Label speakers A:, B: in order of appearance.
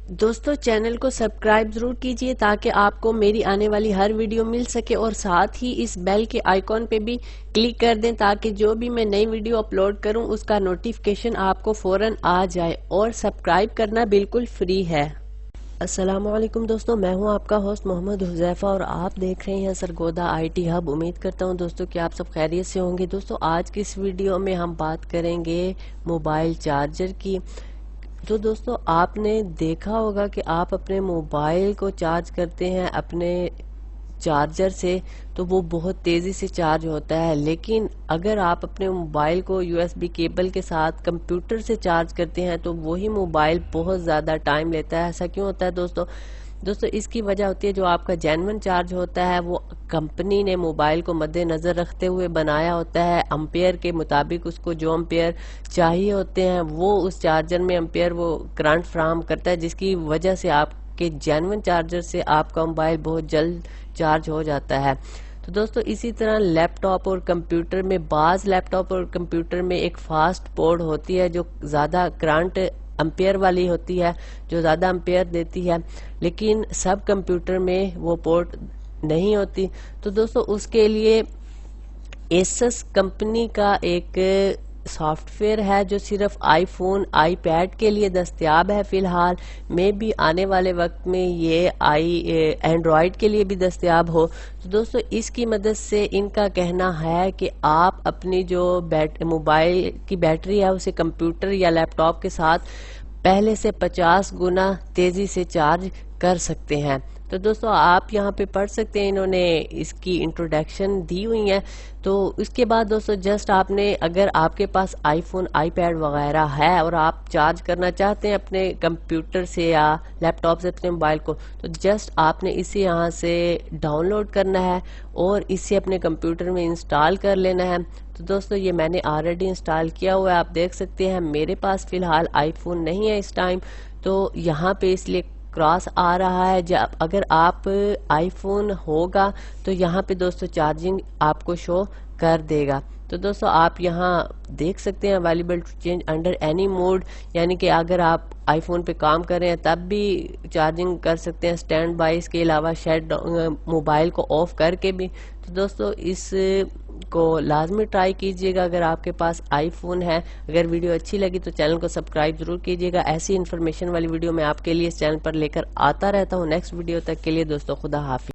A: दोस्तों चैनल को सब्सक्राइब जरूर कीजिए ताकि आपको मेरी आने वाली हर वीडियो मिल सके, और साथ ही इस बेल के आइकॉन पे भी क्लिक कर दें ताकि जो भी मैं नई वीडियो अपलोड करूं उसका नोटिफिकेशन आपको फौरन आ जाए। और सब्सक्राइब करना बिल्कुल फ्री है। अस्सलामुअलैकुम दोस्तों, मैं हूं आपका होस्ट मोहम्मद हुज़ैफा और आप देख रहे हैं सरगोदा IT हब। उम्मीद करता हूं दोस्तों कि आप सब खैरियत से होंगे। दोस्तों आज की इस वीडियो में हम बात करेंगे मोबाइल चार्जर की। तो दोस्तों आपने देखा होगा कि आप अपने मोबाइल को चार्ज करते हैं अपने चार्जर से तो वो बहुत तेज़ी से चार्ज होता है, लेकिन अगर आप अपने मोबाइल को USB केबल के साथ कंप्यूटर से चार्ज करते हैं तो वही मोबाइल बहुत ज़्यादा टाइम लेता है। ऐसा क्यों होता है दोस्तों इसकी वजह होती है जो आपका जेन्युइन चार्ज होता है वो कंपनी ने मोबाइल को मद्देनज़र रखते हुए बनाया होता है। एम्पेयर के मुताबिक उसको जो एम्पेयर चाहिए होते हैं वो उस चार्जर में एम्पेयर वो करंट फ्राहम करता है, जिसकी वजह से आपके जेन्युइन चार्जर से आपका मोबाइल बहुत जल्द चार्ज हो जाता है। तो दोस्तों इसी तरह लैपटॉप और कंप्यूटर में, बाज़ लैपटॉप और कंप्यूटर में एक फास्ट पोर्ट होती है जो ज़्यादा करंट एम्पेयर वाली होती है, जो ज़्यादा एम्पेयर देती है, लेकिन सब कंप्यूटर में वो पोर्ट नहीं होती। तो दोस्तों उसके लिए एसस कंपनी का एक सॉफ्टवेयर है जो सिर्फ आईफोन आईपैड के लिए दस्तयाब है फ़िलहाल। में भी आने वाले वक्त में ये एंड्रॉयड के लिए भी दस्तयाब हो। तो दोस्तों इसकी मदद से इनका कहना है कि आप अपनी जो मोबाइल की बैटरी है उसे कंप्यूटर या लैपटॉप के साथ पहले से 50 गुना तेज़ी से चार्ज कर सकते हैं। तो दोस्तों आप यहाँ पे पढ़ सकते हैं, इन्होंने इसकी इंट्रोडक्शन दी हुई है। तो इसके बाद दोस्तों जस्ट आपने, अगर आपके पास आईफोन आईपैड वगैरह है और आप चार्ज करना चाहते हैं अपने कंप्यूटर से या लैपटॉप से अपने मोबाइल को, तो जस्ट आपने इसे यहाँ से डाउनलोड करना है और इसे अपने कंप्यूटर में इंस्टॉल कर लेना है। तो दोस्तों ये मैंने ऑलरेडी इंस्टॉल किया हुआ है, आप देख सकते हैं। मेरे पास फ़िलहाल आईफोन नहीं है इस टाइम, तो यहाँ पे इसलिए क्रॉस आ रहा है। जब अगर आप आईफोन होगा तो यहाँ पे दोस्तों चार्जिंग आपको शो कर देगा। तो दोस्तों आप यहाँ देख सकते हैं available to change under any mode, यानी कि अगर आप आईफोन पे काम कर रहे हैं तब भी चार्जिंग कर सकते हैं स्टैंड बाय, इसके अलावा शायद मोबाइल को ऑफ करके भी। तो दोस्तों इस को लाजमी ट्राई कीजिएगा अगर आपके पास आईफोन है। अगर वीडियो अच्छी लगी तो चैनल को सब्सक्राइब जरूर कीजिएगा। ऐसी इन्फॉर्मेशन वाली वीडियो मैं आपके लिए इस चैनल पर लेकर आता रहता हूँ। नेक्स्ट वीडियो तक के लिए दोस्तों खुदा हाफिज़।